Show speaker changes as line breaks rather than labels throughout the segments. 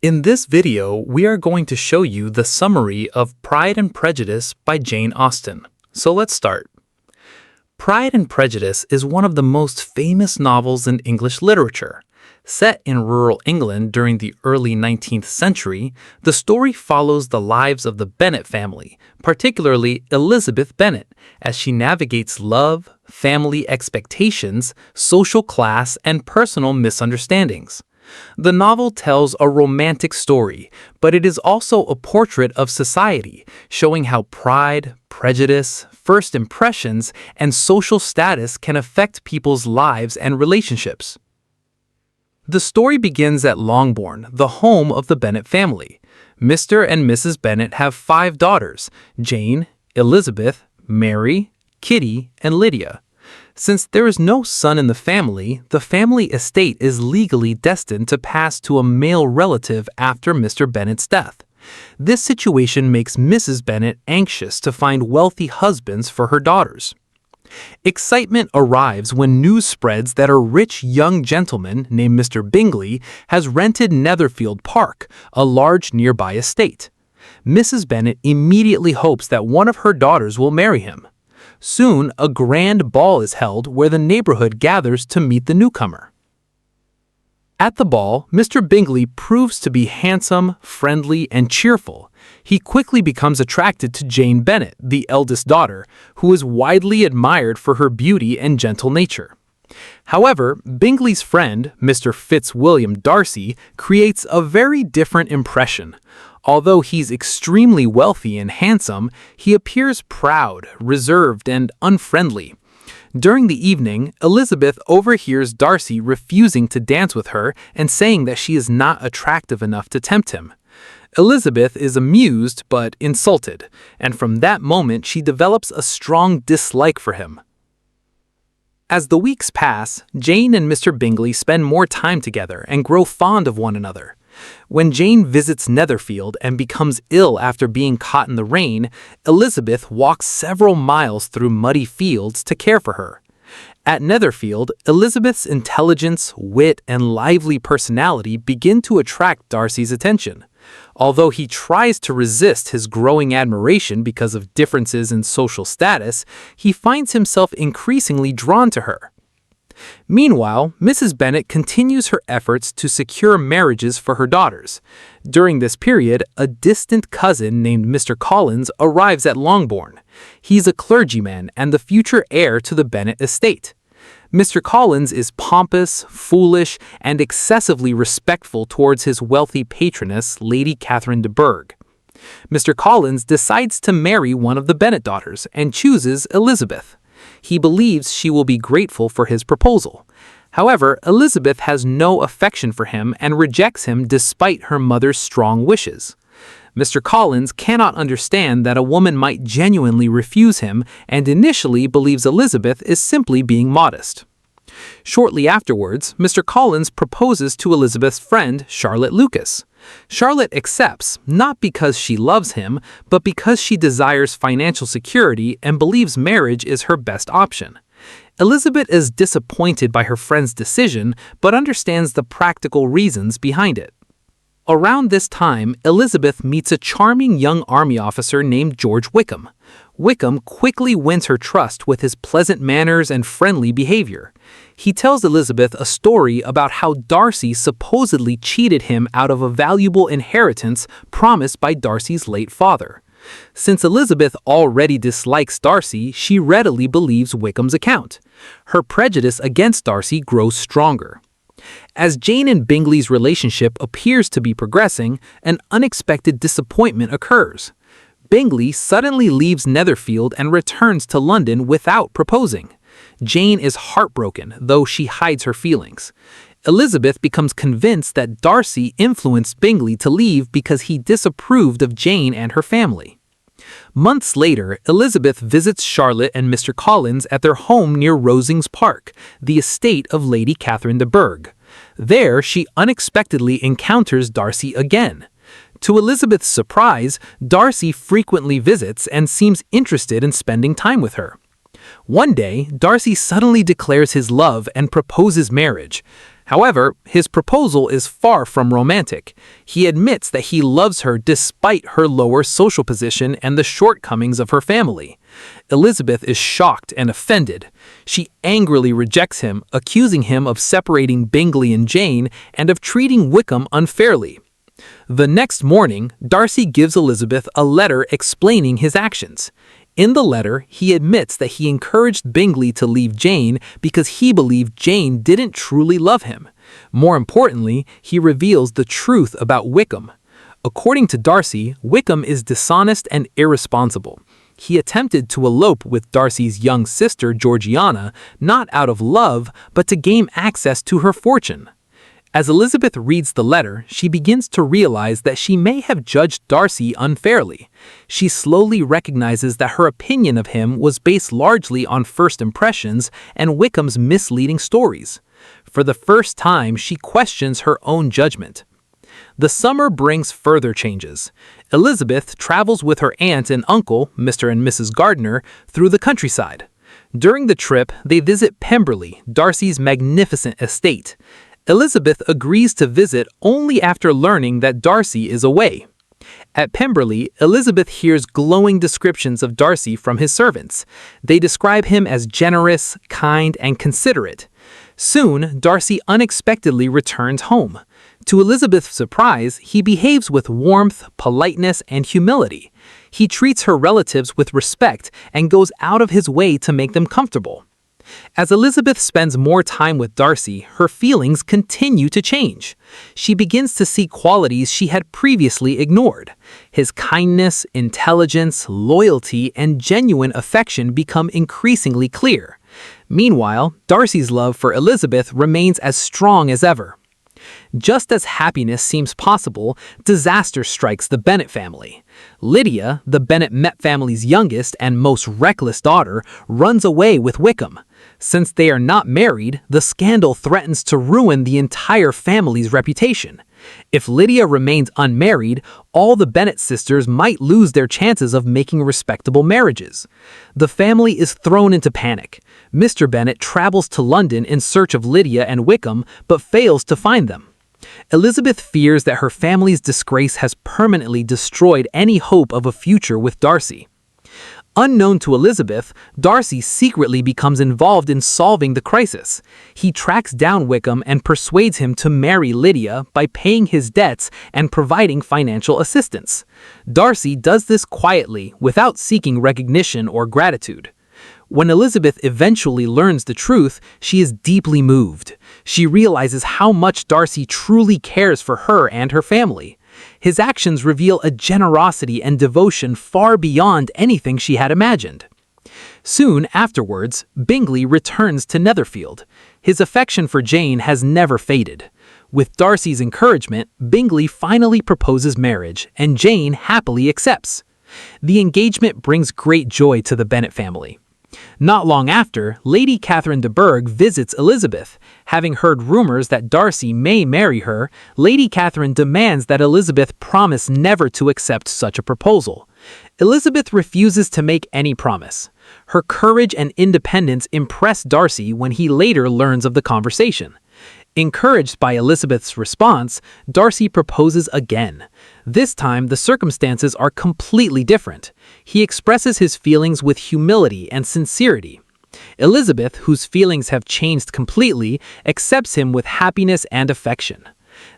In this video, we are going to show you the summary of Pride and Prejudice by Jane Austen. So let's start. Pride and Prejudice is one of the most famous novels in English literature. Set in rural England during the early 19th century, the story follows the lives of the Bennet family, particularly Elizabeth Bennet, as she navigates love, family expectations, social class, and personal misunderstandings. The novel tells a romantic story, but it is also a portrait of society, showing how pride, prejudice, first impressions, and social status can affect people's lives and relationships. The story begins at Longbourn, the home of the Bennet family. Mr. and Mrs. Bennet have 5 daughters: Jane, Elizabeth, Mary, Kitty, and Lydia. Since there is no son in the family estate is legally destined to pass to a male relative after Mr. Bennet's death. This situation makes Mrs. Bennet anxious to find wealthy husbands for her daughters. Excitement arrives when news spreads that a rich young gentleman named Mr. Bingley has rented Netherfield Park, a large nearby estate. Mrs. Bennet immediately hopes that one of her daughters will marry him. Soon, a grand ball is held where the neighborhood gathers to meet the newcomer. At the ball, Mr. Bingley proves to be handsome, friendly, and cheerful. He quickly becomes attracted to Jane Bennet, the eldest daughter, who is widely admired for her beauty and gentle nature. However, Bingley's friend, Mr. Fitzwilliam Darcy, creates a very different impression. Although he's extremely wealthy and handsome, he appears proud, reserved, and unfriendly. During the evening, Elizabeth overhears Darcy refusing to dance with her and saying that she is not attractive enough to tempt him. Elizabeth is amused but insulted, and from that moment she develops a strong dislike for him. As the weeks pass, Jane and Mr. Bingley spend more time together and grow fond of one another. When Jane visits Netherfield and becomes ill after being caught in the rain, Elizabeth walks several miles through muddy fields to care for her. At Netherfield, Elizabeth's intelligence, wit, and lively personality begin to attract Darcy's attention. Although he tries to resist his growing admiration because of differences in social status, he finds himself increasingly drawn to her. Meanwhile, Mrs. Bennet continues her efforts to secure marriages for her daughters. During this period, a distant cousin named Mr. Collins arrives at Longbourn. He's a clergyman and the future heir to the Bennet estate. Mr. Collins is pompous, foolish, and excessively respectful towards his wealthy patroness, Lady Catherine de Bourgh. Mr. Collins decides to marry one of the Bennet daughters and chooses Elizabeth. He believes she will be grateful for his proposal. However, Elizabeth has no affection for him and rejects him despite her mother's strong wishes. Mr. Collins cannot understand that a woman might genuinely refuse him and initially believes Elizabeth is simply being modest. Shortly afterwards, Mr. Collins proposes to Elizabeth's friend, Charlotte Lucas. Charlotte accepts, not because she loves him, but because she desires financial security and believes marriage is her best option. Elizabeth is disappointed by her friend's decision, but understands the practical reasons behind it. Around this time, Elizabeth meets a charming young army officer named George Wickham. Wickham quickly wins her trust with his pleasant manners and friendly behavior. He tells Elizabeth a story about how Darcy supposedly cheated him out of a valuable inheritance promised by Darcy's late father. Since Elizabeth already dislikes Darcy, she readily believes Wickham's account. Her prejudice against Darcy grows stronger. As Jane and Bingley's relationship appears to be progressing, an unexpected disappointment occurs. Bingley suddenly leaves Netherfield and returns to London without proposing. Jane is heartbroken, though she hides her feelings. Elizabeth becomes convinced that Darcy influenced Bingley to leave because he disapproved of Jane and her family. Months later, Elizabeth visits Charlotte and Mr. Collins at their home near Rosings Park, the estate of Lady Catherine de Bourgh. There, she unexpectedly encounters Darcy again. To Elizabeth's surprise, Darcy frequently visits and seems interested in spending time with her. One day, Darcy suddenly declares his love and proposes marriage. However, his proposal is far from romantic. He admits that he loves her despite her lower social position and the shortcomings of her family. Elizabeth is shocked and offended. She angrily rejects him, accusing him of separating Bingley and Jane and of treating Wickham unfairly. The next morning, Darcy gives Elizabeth a letter explaining his actions. In the letter, he admits that he encouraged Bingley to leave Jane because he believed Jane didn't truly love him. More importantly, he reveals the truth about Wickham. According to Darcy, Wickham is dishonest and irresponsible. He attempted to elope with Darcy's young sister Georgiana, not out of love, but to gain access to her fortune. As Elizabeth reads the letter, she begins to realize that she may have judged Darcy unfairly. She slowly recognizes that her opinion of him was based largely on first impressions and Wickham's misleading stories. For the first time, she questions her own judgment. The summer brings further changes. Elizabeth travels with her aunt and uncle, Mr. and Mrs. Gardiner, through the countryside. During the trip, they visit Pemberley, Darcy's magnificent estate. Elizabeth agrees to visit only after learning that Darcy is away. At Pemberley, Elizabeth hears glowing descriptions of Darcy from his servants. They describe him as generous, kind, and considerate. Soon, Darcy unexpectedly returns home. To Elizabeth's surprise, he behaves with warmth, politeness, and humility. He treats her relatives with respect and goes out of his way to make them comfortable. As Elizabeth spends more time with Darcy, her feelings continue to change. She begins to see qualities she had previously ignored. His kindness, intelligence, loyalty, and genuine affection become increasingly clear. Meanwhile, Darcy's love for Elizabeth remains as strong as ever. Just as happiness seems possible, disaster strikes the Bennet family. Lydia, the Bennet family's youngest and most reckless daughter, runs away with Wickham. Since they are not married, the scandal threatens to ruin the entire family's reputation. If Lydia remains unmarried, all the Bennet sisters might lose their chances of making respectable marriages. The family is thrown into panic. Mr. Bennet travels to London in search of Lydia and Wickham, but fails to find them. Elizabeth fears that her family's disgrace has permanently destroyed any hope of a future with Darcy. Unknown to Elizabeth, Darcy secretly becomes involved in solving the crisis. He tracks down Wickham and persuades him to marry Lydia by paying his debts and providing financial assistance. Darcy does this quietly, without seeking recognition or gratitude. When Elizabeth eventually learns the truth, she is deeply moved. She realizes how much Darcy truly cares for her and her family. His actions reveal a generosity and devotion far beyond anything she had imagined. Soon afterwards, Bingley returns to Netherfield. His affection for Jane has never faded. With Darcy's encouragement, Bingley finally proposes marriage, and Jane happily accepts. The engagement brings great joy to the Bennet family. Not long after, Lady Catherine de Bourgh visits Elizabeth. Having heard rumors that Darcy may marry her, Lady Catherine demands that Elizabeth promise never to accept such a proposal. Elizabeth refuses to make any promise. Her courage and independence impress Darcy when he later learns of the conversation. Encouraged by Elizabeth's response, Darcy proposes again. This time, the circumstances are completely different. He expresses his feelings with humility and sincerity. Elizabeth, whose feelings have changed completely, accepts him with happiness and affection.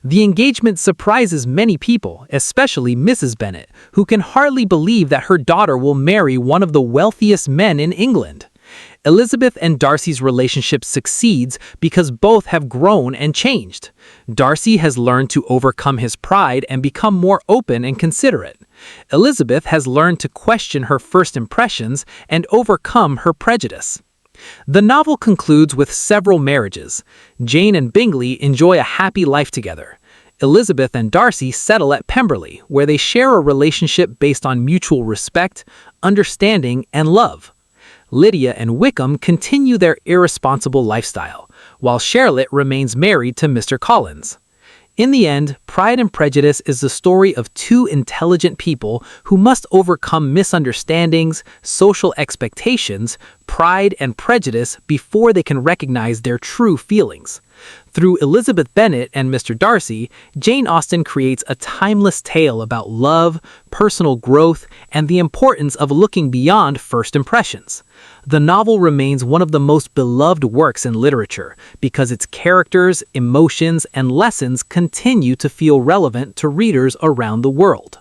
The engagement surprises many people, especially Mrs. Bennet, who can hardly believe that her daughter will marry one of the wealthiest men in England. Elizabeth and Darcy's relationship succeeds because both have grown and changed. Darcy has learned to overcome his pride and become more open and considerate. Elizabeth has learned to question her first impressions and overcome her prejudice. The novel concludes with several marriages. Jane and Bingley enjoy a happy life together. Elizabeth and Darcy settle at Pemberley, where they share a relationship based on mutual respect, understanding, and love. Lydia and Wickham continue their irresponsible lifestyle, while Charlotte remains married to Mr. Collins. In the end, Pride and Prejudice is the story of two intelligent people who must overcome misunderstandings, social expectations, pride, and prejudice before they can recognize their true feelings.
Through Elizabeth Bennet and Mr. Darcy, Jane Austen creates a timeless tale about love, personal growth, and the importance of looking beyond first impressions. The novel remains one of the most beloved works in literature because its characters, emotions, and lessons continue to feel relevant to readers around the world.